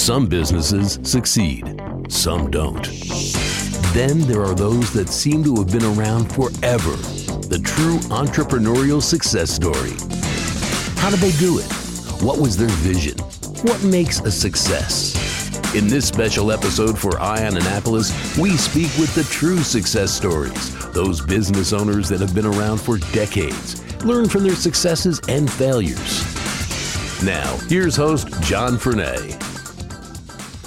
Some businesses succeed, some don't. Then there are those that seem to have been around forever. The true entrepreneurial success story. How did they do it? What was their vision? What makes a success? In this special episode for Eye on Annapolis, we speak with the true success stories, those business owners that have been around for decades, learn from their successes and failures. Now, here's host John Fernay.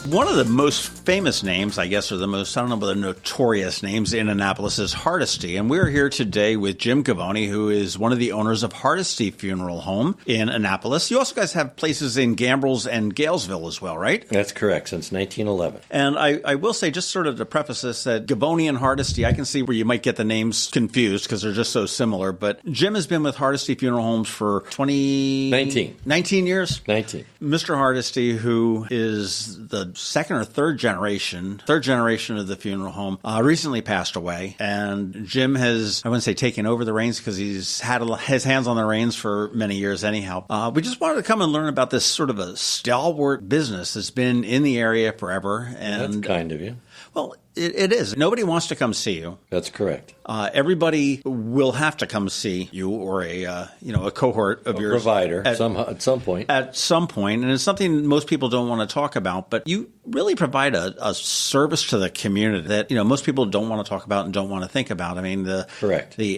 One of the most famous names, I guess, or the most, I don't know about the notorious names in Annapolis is Hardesty. And we're here today with Jim Govoni, who is one of the owners of Hardesty Funeral Home in Annapolis. You also guys have places in Gambrills and Galesville as well, right? That's correct, since 1911. And I will say, just sort of to preface this, that Govoni and Hardesty, I can see where you might get the names confused because they're just so similar. But Jim has been with Hardesty Funeral Homes for 19 years? 19. Mr. Hardesty, who is the second or third generation of the funeral home, recently passed away. And Jim has, I wouldn't say taken over the reins because he's had his hands on the reins for many years anyhow. We just wanted to come and learn about this sort of a stalwart business that's been in the area forever. And that's kind of you. Well, it is. Nobody wants to come see you. That's correct. Everybody will have to come see you or a cohort of yours. Provider at some point. At some point, and it's something most people don't want to talk about. But you really provide a service to the community that most people don't want to talk about and don't want to think about. I mean, the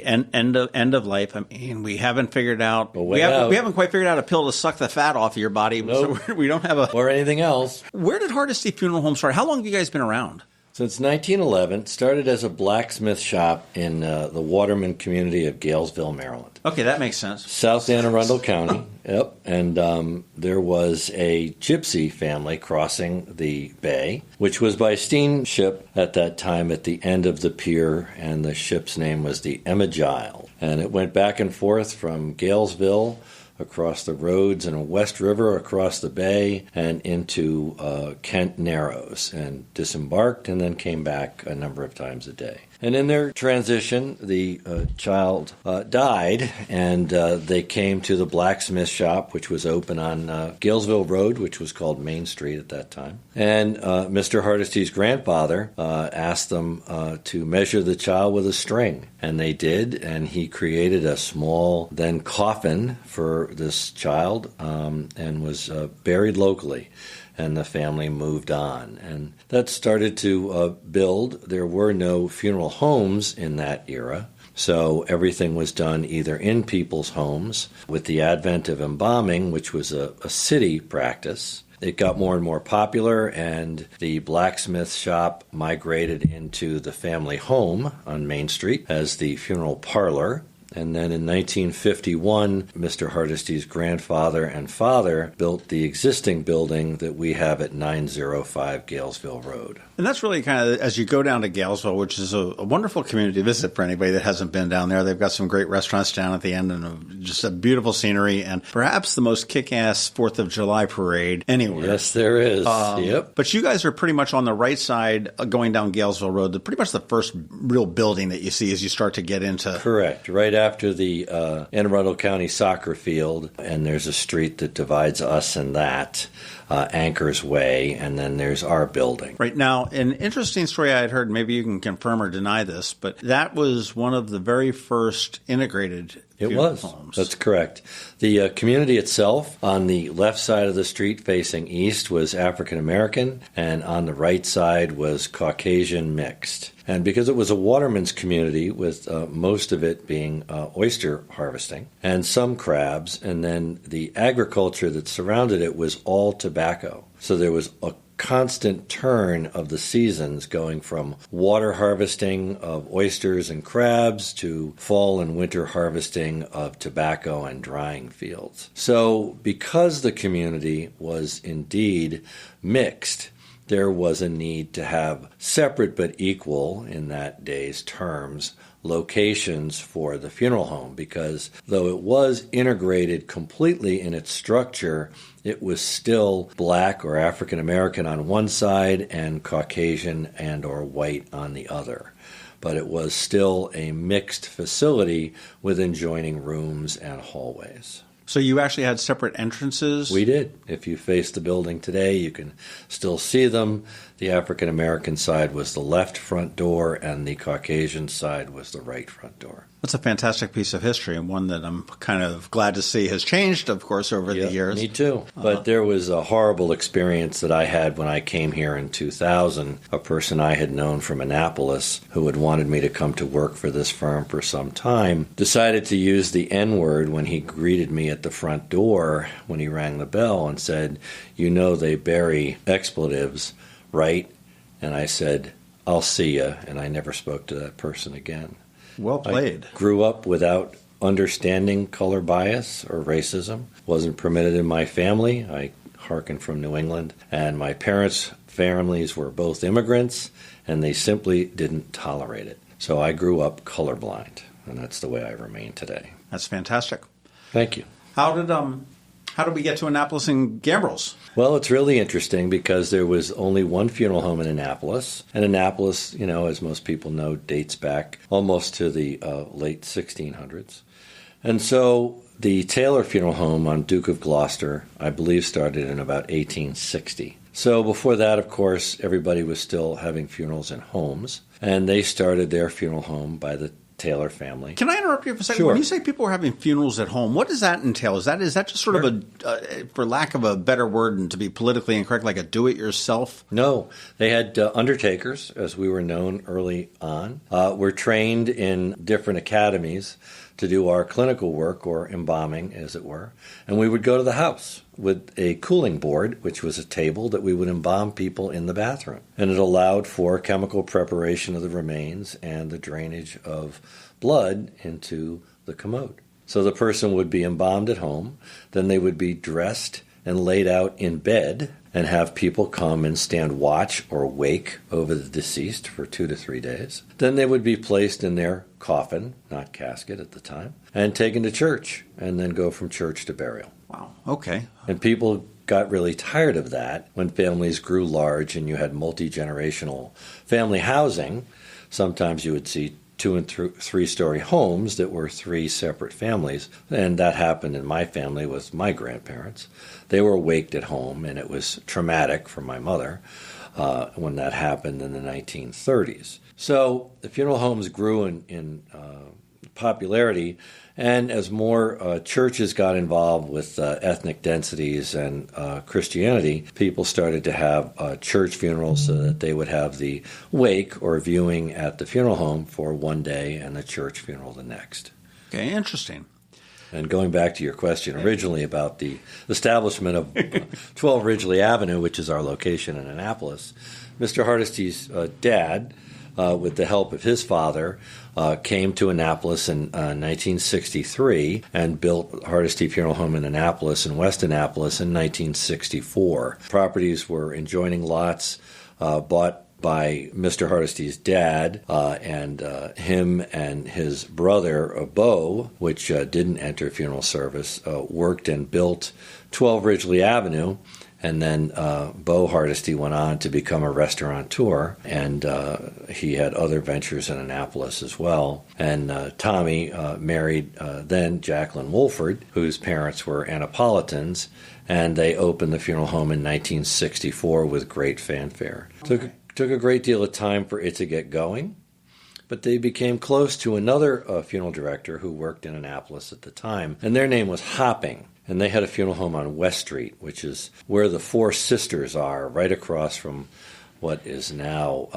end of life. I mean, we haven't figured out. We haven't quite figured out a pill to suck the fat off of your body. Nope. So we don't have or anything else. Where did Hardesty Funeral Home start? How long have you guys been around? Since 1911, started as a blacksmith shop in the Waterman community of Galesville, Maryland. Okay, that makes sense. South Anne Arundel County, yep. And there was a gypsy family crossing the bay, which was by steamship at that time at the end of the pier, and the ship's name was the Emma Giles. And it went back and forth from Galesville across the roads and a West River, across the bay, and into Kent Narrows, and disembarked and then came back a number of times a day. And in their transition, the child died, and they came to the blacksmith shop, which was open on Galesville Road, which was called Main Street at that time. And Mr. Hardesty's grandfather asked them to measure the child with a string, and they did, and he created a small, then coffin for this child, and was buried locally. And the family moved on. And that started to build. There were no funeral homes in that era, so everything was done either in people's homes. With the advent of embalming, which was a city practice, it got more and more popular, and the blacksmith shop migrated into the family home on Main Street as the funeral parlor. And then in 1951, Mr. Hardesty's grandfather and father built the existing building that we have at 905 Galesville Road. And that's really kind of, as you go down to Galesville, which is a wonderful community to visit for anybody that hasn't been down there. They've got some great restaurants down at the end and just a beautiful scenery and perhaps the most kick-ass 4th of July parade anywhere. Yes, there is. Yep. But you guys are pretty much on the right side going down Galesville Road. Pretty much the first real building that you see as you start to get into... Correct. Right after the Anne Arundel County soccer field, and there's a street that divides us and that, Anchor's Way, and then there's our building. Right. Now, an interesting story I had heard, maybe you can confirm or deny this, but that was one of the very first integrated funeral homes. That's correct. The community itself, on the left side of the street facing east, was African American, and on the right side was Caucasian mixed. And because it was a waterman's community, with most of it being oyster harvesting and some crabs, and then the agriculture that surrounded it was all tobacco. So there was a constant turn of the seasons, going from water harvesting of oysters and crabs to fall and winter harvesting of tobacco and drying fields. So because the community was indeed mixed, there was a need to have separate but equal, in that day's terms, locations for the funeral home, because though it was integrated completely in its structure, it was still black or African American on one side and Caucasian and or white on the other. But it was still a mixed facility with adjoining rooms and hallways. So you actually had separate entrances? We did. If you face the building today, you can still see them. The African-American side was the left front door, and the Caucasian side was the right front door. That's a fantastic piece of history, and one that I'm kind of glad to see has changed, of course, over the years. Me too. But there was a horrible experience that I had when I came here in 2000. A person I had known from Annapolis who had wanted me to come to work for this firm for some time decided to use the N-word when he greeted me at the front door when he rang the bell and said, "You know they bury expletives, right?" And I said, "I'll see you," and I never spoke to that person again. Well played. I grew up without understanding color bias or racism. Wasn't permitted in my family. I hearken from New England, and my parents' families were both immigrants, and they simply didn't tolerate it. So I grew up colorblind, and that's the way I remain today. That's fantastic. Thank you. How did we get to Annapolis and Gambrills? Well, it's really interesting because there was only one funeral home in Annapolis. And Annapolis, as most people know, dates back almost to the late 1600s. And so the Taylor Funeral Home on Duke of Gloucester, I believe, started in about 1860. So before that, of course, everybody was still having funerals in homes. And they started their funeral home by the Taylor family. Can I interrupt you for a second? Sure. When you say people were having funerals at home, what does that entail? Is that just sort of a, for lack of a better word and to be politically incorrect, like a do-it-yourself? No. They had undertakers, as we were known early on. We're trained in different academies to do our clinical work, or embalming, as it were. And we would go to the house with a cooling board, which was a table that we would embalm people in the bathroom. And it allowed for chemical preparation of the remains and the drainage of blood into the commode. So the person would be embalmed at home, then they would be dressed and laid out in bed and have people come and stand watch or wake over the deceased for 2 to 3 days. Then they would be placed in their coffin, not casket at the time, and taken to church, and then go from church to burial. Wow, okay. And people got really tired of that when families grew large and you had multi-generational family housing. Sometimes you would see 2- and 3-story homes that were 3 separate families, and that happened in my family with my grandparents. They were waked at home, and it was traumatic for my mother when that happened in the 1930s. So the funeral homes grew in popularity, and as more churches got involved with ethnic densities and Christianity, people started to have church funerals so that they would have the wake or viewing at the funeral home for one day and the church funeral the next. Okay, interesting. And going back to your question originally about the establishment of 12 Ridgely Avenue, which is our location in Annapolis, Mr. Hardesty's dad, with the help of his father, came to Annapolis in 1963 and built Hardesty Funeral Home in Annapolis and West Annapolis in 1964. Properties were adjoining lots bought by Mr. Hardesty's dad and him and his brother, Bo, which didn't enter funeral service, worked and built 12 Ridgely Avenue. And then Bo Hardesty went on to become a restaurateur, and he had other ventures in Annapolis as well. And Tommy married then Jacqueline Wolford, whose parents were Annapolitans, and they opened the funeral home in 1964 with great fanfare. Okay. Took a great deal of time for it to get going, but they became close to another funeral director who worked in Annapolis at the time, and their name was Hopping. And they had a funeral home on West Street, which is where the Four Sisters are, right across from what is now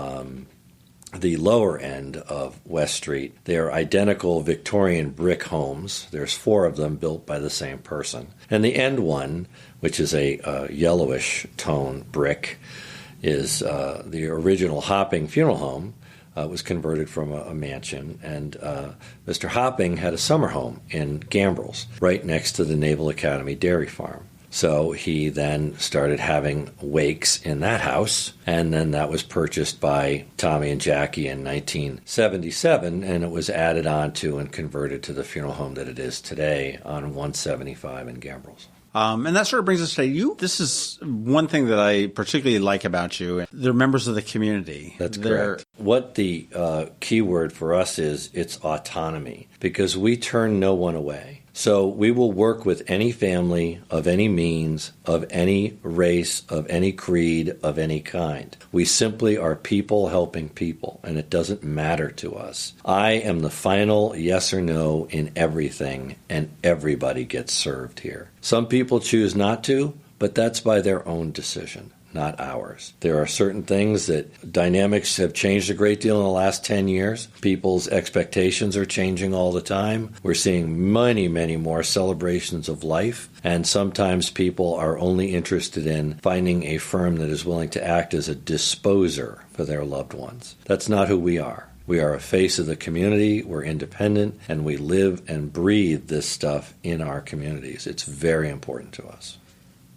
the lower end of West Street. They are identical Victorian brick homes. There's 4 of them built by the same person. And the end one, which is a yellowish tone brick, is the original Hopping Funeral Home. Was converted from a mansion, and Mr. Hopping had a summer home in Gambrills, right next to the Naval Academy Dairy Farm. So he then started having wakes in that house, and then that was purchased by Tommy and Jackie in 1977, and it was added on to and converted to the funeral home that it is today on 175 in Gambrills. And that sort of brings us to you. This is one thing that I particularly like about you. They're members of the community. That's correct. What the key word for us is, it's autonomy, because we turn no one away. So we will work with any family of any means, of any race, of any creed, of any kind. We simply are people helping people, and it doesn't matter to us. I am the final yes or no in everything, and everybody gets served here. Some people choose not to, but that's by their own decision, not ours. There are certain things that dynamics have changed a great deal in the last 10 years. People's expectations are changing all the time. We're seeing many, many more celebrations of life, and sometimes people are only interested in finding a firm that is willing to act as a disposer for their loved ones. That's not who we are. We are a face of the community, we're independent, and we live and breathe this stuff in our communities. It's very important to us.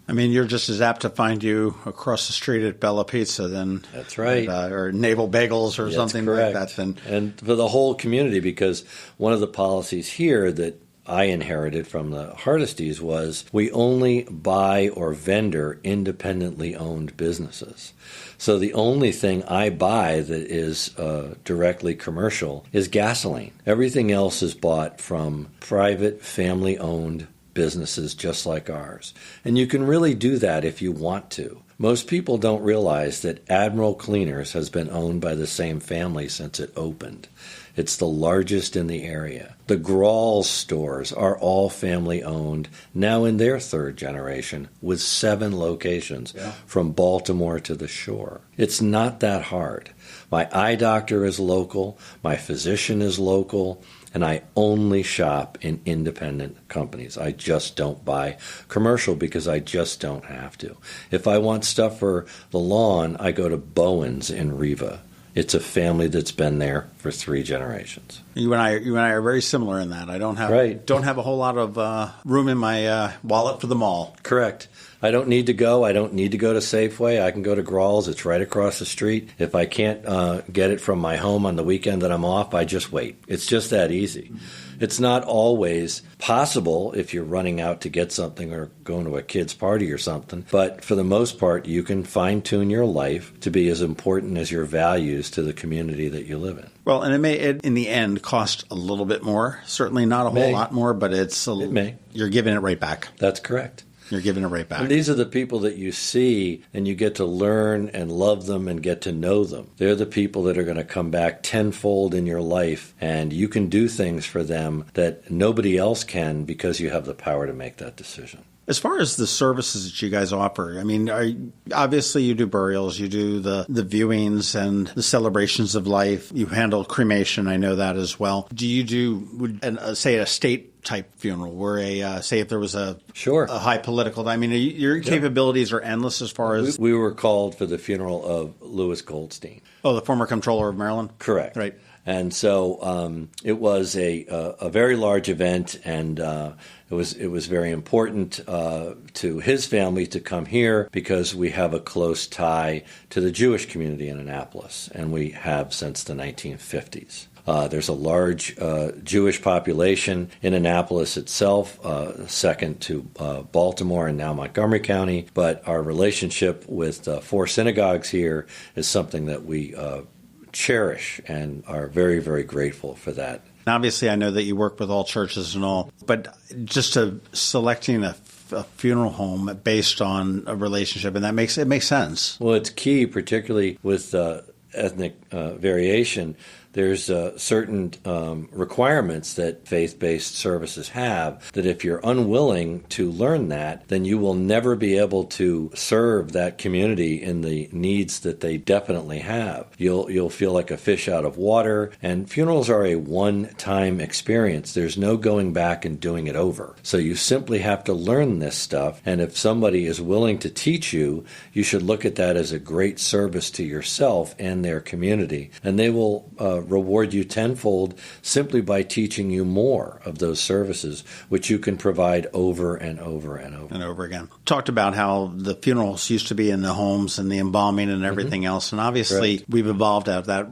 I mean, you're just as apt to find you across the street at Bella Pizza than that's right, or Naval Bagels or something like that. And for the whole community, because one of the policies here that I inherited from the Hardestys was we only buy or vendor independently owned businesses. So the only thing I buy that is directly commercial is gasoline. Everything else is bought from private, family-owned businesses just like ours. And you can really do that if you want to. Most people don't realize that Admiral Cleaners has been owned by the same family since it opened. It's the largest in the area. The Grawls stores are all family-owned, now in their third generation, with 7 locations from Baltimore to the shore. It's not that hard. My eye doctor is local, my physician is local, and I only shop in independent companies. I just don't buy commercial because I just don't have to. If I want stuff for the lawn, I go to Bowen's in Riva. It's a family that's been there for 3 generations. You and I are very similar in that. I don't have a whole lot of room in my wallet for the mall. Correct. I don't need to go. I don't need to go to Safeway. I can go to Grawls. It's right across the street. If I can't get it from my home on the weekend that I'm off, I just wait. It's just that easy. It's not always possible if you're running out to get something or going to a kid's party or something, but for the most part, you can fine-tune your life to be as important as your values to the community that you live in. Well, and it may, in the end, cost a little bit more. Certainly not a whole lot more, but it may. You're giving it right back. That's correct. You're giving it right back. And these are the people that you see and you get to learn and love them and get to know them. They're the people that are going to come back tenfold in your life, and you can do things for them that nobody else can because you have the power to make that decision. As far as the services that you guys offer, I mean, obviously you do burials, you do the viewings and the celebrations of life. You handle cremation, I know that as well. Do you do, say, a state type funeral where say if there was a high political, I mean, your capabilities are endless as far as... We were called for the funeral of Louis Goldstein. Oh, the former comptroller of Maryland? Correct. Right. And so it was a very large event, and it was very important to his family to come here because we have a close tie to the Jewish community in Annapolis, and we have since the 1950s. There's a large Jewish population in Annapolis itself, second to Baltimore and now Montgomery County, but our relationship with 4 synagogues here is something that we cherish and are very, very grateful for that. Obviously, I know that you work with all churches and all, but just selecting a funeral home based on a relationship, and it makes sense. Well, it's key, particularly with ethnic variation. There's certain requirements that faith-based services have that if you're unwilling to learn that, then you will never be able to serve that community in the needs that they definitely have. You'll feel like a fish out of water, and funerals are a one-time experience. There's no going back and doing it over. So you simply have to learn this stuff, and if somebody is willing to teach you, you should look at that as a great service to yourself and their community, and they will reward you tenfold simply by teaching you more of those services, which you can provide over and over and over. And over again. Talked about how the funerals used to be in the homes and the embalming and everything else, and obviously we've evolved out of that.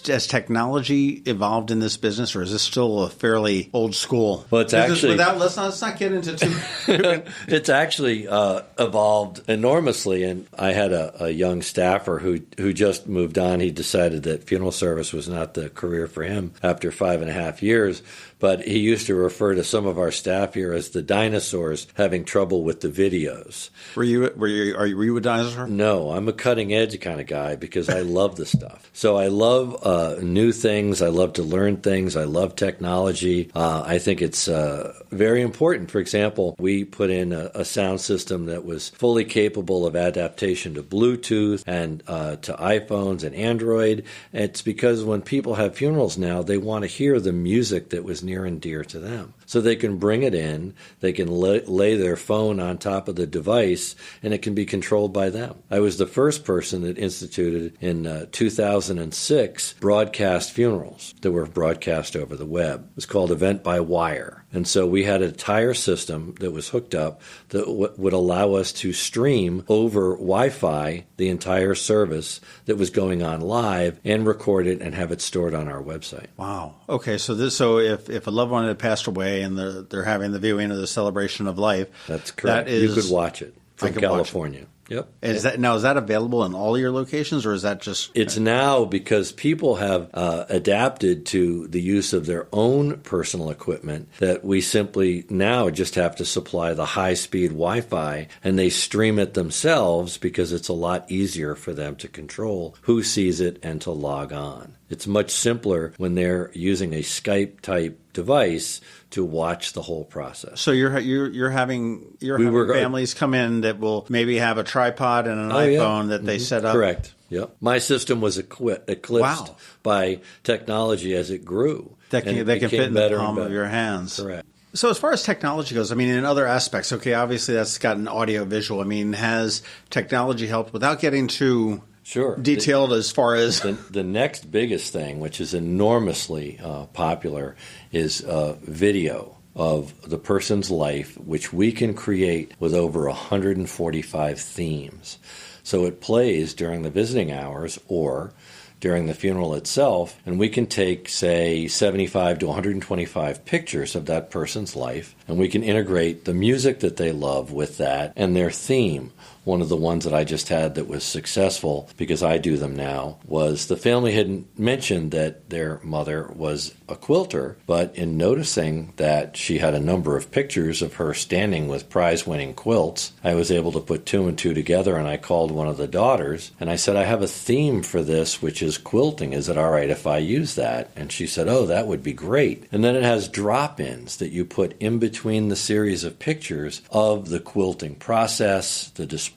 Has technology evolved in this business, or is this still a fairly old school? Well, it's actually... Let's not get into too... It's actually evolved enormously, and I had a young staffer who just moved on. He decided that funeral service was not the career for him after 5.5 years. but he used to refer to some of our staff here as the dinosaurs having trouble with the videos. Were you a dinosaur? No, I'm a cutting edge kind of guy because I love the stuff. So I love new things. I love to learn things. I love technology. I think it's very important. For example, we put in a sound system that was fully capable of adaptation to Bluetooth and to iPhones and Android. It's because when people have funerals now, they want to hear the music that was near and dear to them. So they can bring it in, they can lay their phone on top of the device, and it can be controlled by them. I was the first person that instituted in 2006 broadcast funerals that were broadcast over the web. It was called Event by Wire. And so we had an entire system that was hooked up that would allow us to stream over Wi-Fi the entire service that was going on live and record it and have it stored on our website. Wow. Okay, so if a loved one had passed away and they're having the viewing of the celebration of life, that's correct. You could watch it from California. Yep. Is that available in all your locations, or is that just? It's now because people have adapted to the use of their own personal equipment that we simply now just have to supply the high-speed Wi-Fi, and they stream it themselves because it's a lot easier for them to control who sees it and to log on. It's much simpler when they're using a Skype-type device to watch the whole process. So you're having families come in that will maybe have a tripod and an iPhone that they set up. Correct. Yep. My system was eclipsed by technology as it grew. They can fit in the palm of your hands. Correct. So as far as technology goes, I mean, in other aspects, okay, obviously that's got an audio visual. I mean, has technology helped without getting too detailed as far as the next biggest thing, which is enormously popular, is video of the person's life, which we can create with over 145 themes. So it plays during the visiting hours or during the funeral itself, and we can take, say, 75 to 125 pictures of that person's life, and we can integrate the music that they love with that and their theme. One of the ones that I just had that was successful, because I do them now, was the family had mentioned that their mother was a quilter, but in noticing that she had a number of pictures of her standing with prize-winning quilts, I was able to put two and two together, and I called one of the daughters, and I said, I have a theme for this, which is quilting. Is it all right if I use that? And she said, oh, that would be great. And then it has drop-ins that you put in between the series of pictures of the quilting process, the displays,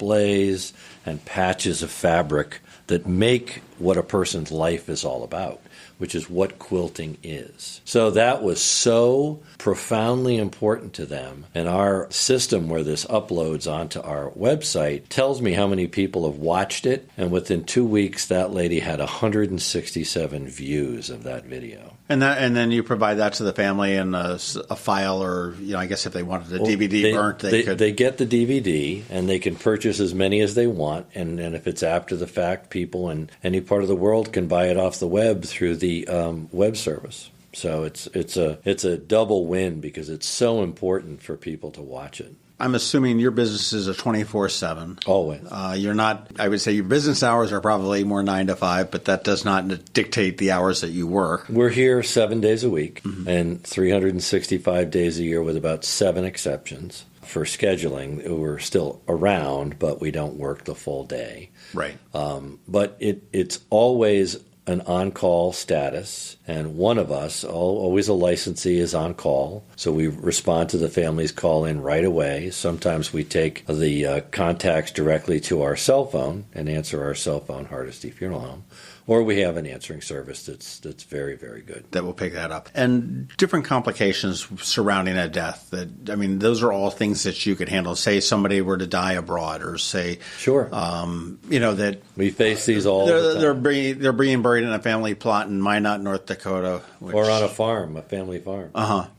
and patches of fabric that make what a person's life is all about, which is what quilting is. So that was so profoundly important to them. And our system where this uploads onto our website tells me how many people have watched it. And within 2 weeks, that lady had 167 views of that video. And then you provide that to the family in a file, or I guess if they wanted a DVD burnt, they could. They get the DVD, and they can purchase as many as they want. And if it's after the fact, people in any part of the world can buy it off the web through the web service. So it's a double win because it's so important for people to watch it. I'm assuming your business is a 24/7. Always. You're not. I would say your business hours are probably more 9 to 5, but that does not dictate the hours that you work. We're here 7 days a week and 365 days a year, with about 7 exceptions for scheduling. We're still around, but we don't work the full day. Right. But it's always an on-call status, and one of us, always a licensee, is on call. So we respond to the family's call in right away. Sometimes we take the contacts directly to our cell phone and answer our cell phone, Hardesty Funeral Home. Or we have an answering service that's very, very good. That will pick that up. And different complications surrounding a death. Those are all things that you could handle. Say somebody were to die abroad, or say, that we face these all the time. They're being buried in a family plot in Minot, North Dakota, or on a farm, a family farm.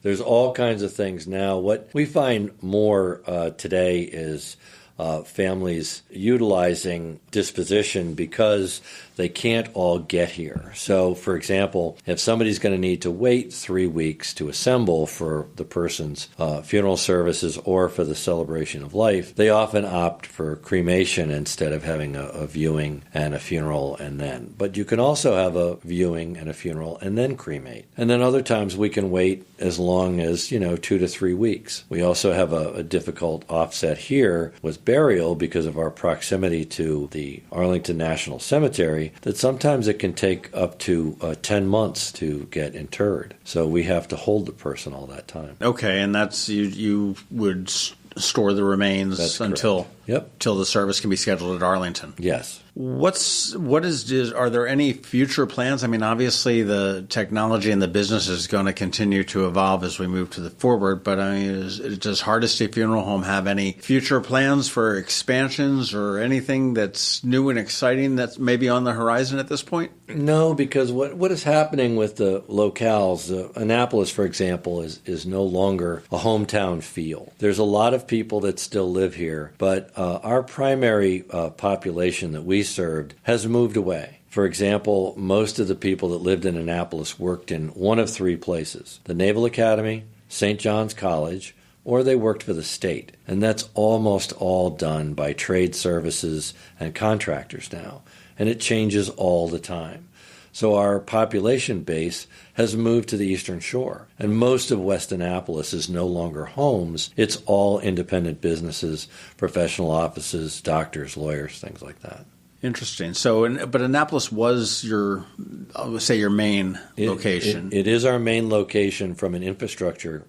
There's all kinds of things now. What we find more today is families utilizing disposition because they can't all get here. So, for example, if somebody's going to need to wait 3 weeks to assemble for the person's funeral services or for the celebration of life, they often opt for cremation instead of having a viewing and a funeral and then. But you can also have a viewing and a funeral and then cremate. And then other times we can wait as long as, 2 to 3 weeks. We also have a difficult offset here with burial because of our proximity to the Arlington National Cemetery, that sometimes it can take up to 10 months to get interred. So we have to hold the person all that time. Okay, and that's you would store the remains until the service can be scheduled at Arlington. Yes. Are there any future plans? I mean, obviously the technology and the business is going to continue to evolve as we move to the forward, but I mean, does Hardesty Funeral Home have any future plans for expansions or anything that's new and exciting that's maybe on the horizon at this point? No, because what is happening with the locales, Annapolis, for example, is no longer a hometown feel. There's a lot of people that still live here, but our primary population that we served has moved away. For example, most of the people that lived in Annapolis worked in one of 3 places: the Naval Academy, St. John's College, or they worked for the state. And that's almost all done by trade services and contractors now. And it changes all the time. So our population base has moved to the Eastern Shore. And most of West Annapolis is no longer homes. It's all independent businesses, professional offices, doctors, lawyers, things like that. Interesting. So, but Annapolis was your main location. It is our main location from an infrastructure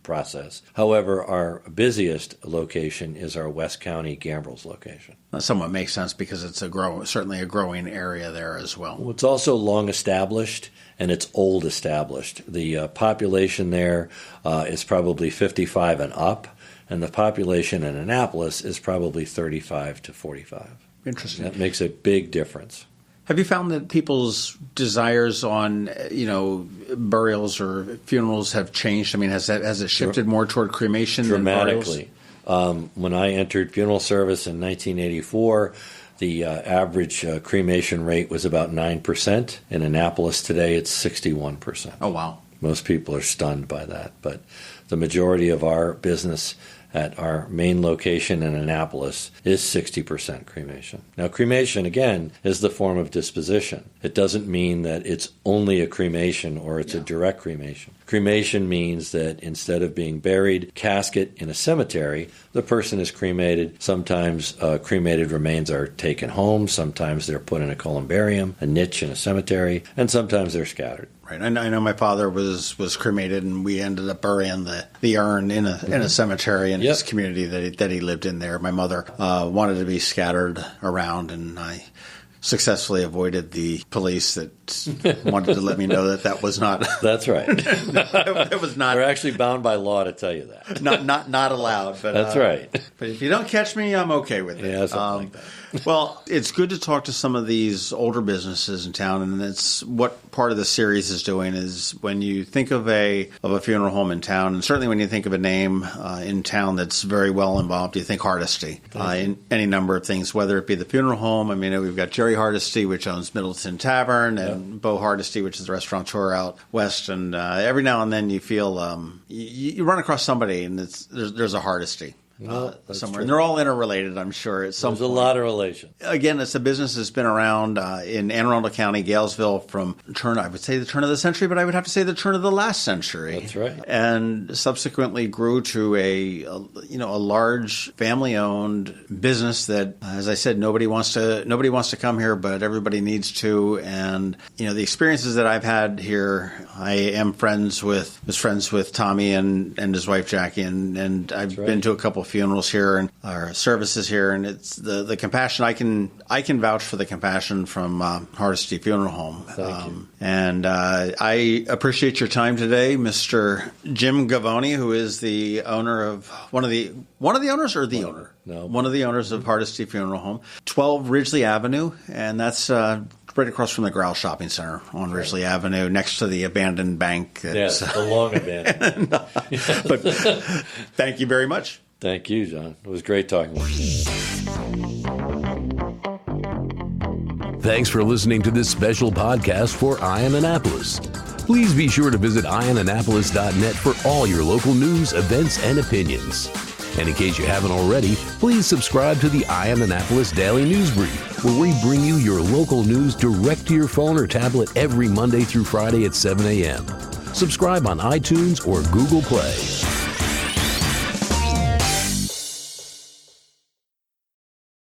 process. However, our busiest location is our West County Gambrills location. That somewhat makes sense because it's certainly a growing area there as well. Well, it's also long established and it's old established. The population there is probably 55 and up, and the population in Annapolis is probably 35 to 45. Interesting. That makes a big difference. Have you found that people's desires on, burials or funerals have changed? I mean, has it shifted more toward cremation dramatically? Than burials? When I entered funeral service in 1984, the average cremation rate was about 9%. In Annapolis today, it's 61%. Oh, wow. Most people are stunned by that, but the majority of our business at our main location in Annapolis is 60% cremation. Now, cremation, again, is the form of disposition. It doesn't mean that it's only a cremation or it's a direct cremation. Cremation means that instead of being buried, casket in a cemetery, the person is cremated. Sometimes cremated remains are taken home. Sometimes they're put in a columbarium, a niche in a cemetery, and sometimes they're scattered. Right. I know my father was cremated, and we ended up burying the urn in a cemetery in his community that he lived in there. My mother wanted to be scattered around, and I successfully avoided the police that wanted to let me know that was not. That's right. It was not. We're actually bound by law to tell you that. Not allowed. But that's right. But if you don't catch me, I'm okay with it. Yeah, something like that. Well, it's good to talk to some of these older businesses in town, and that's what part of the series is doing. Is when you think of a funeral home in town, and certainly when you think of a name in town that's very well involved, you think Hardesty in any number of things, whether it be the funeral home. I mean, we've got Jerry Hardesty, which owns Middleton Tavern, and Bo Hardesty, which is the restaurateur out west. And every now and then you feel you run across somebody, and there's a Hardesty. Somewhere. And they're all interrelated, I'm sure, at some point. There's a lot of relation. Again, it's a business that's been around in Anne Arundel County, Galesville, from I would say the turn of the century, but I would have to say the turn of the last century. That's right. And subsequently grew to a large family-owned business that, as I said, nobody wants to come here, but everybody needs to. And the experiences that I've had here, I am friends with Tommy and his wife Jackie, and I've been to a couple of funerals here and our services here, and it's the compassion. I can vouch for the compassion from Hardesty Funeral Home. Thank you. And I appreciate your time today, Mr. Jim Govoni, who is the owner of one of the owners or the owner? No. One of the owners of Hardesty Funeral Home, 12 Ridgely Avenue, and that's right across from the Growl Shopping Center on Ridgely Avenue, next to the abandoned bank. Yes, the long abandoned. But thank you very much. Thank you, John. It was great talking with you. Thanks for listening to this special podcast for Ion Annapolis. Please be sure to visit ionannapolis.net for all your local news, events, and opinions. And in case you haven't already, please subscribe to the Ion Annapolis Daily News Brief, where we bring you your local news direct to your phone or tablet every Monday through Friday at 7 a.m. Subscribe on iTunes or Google Play.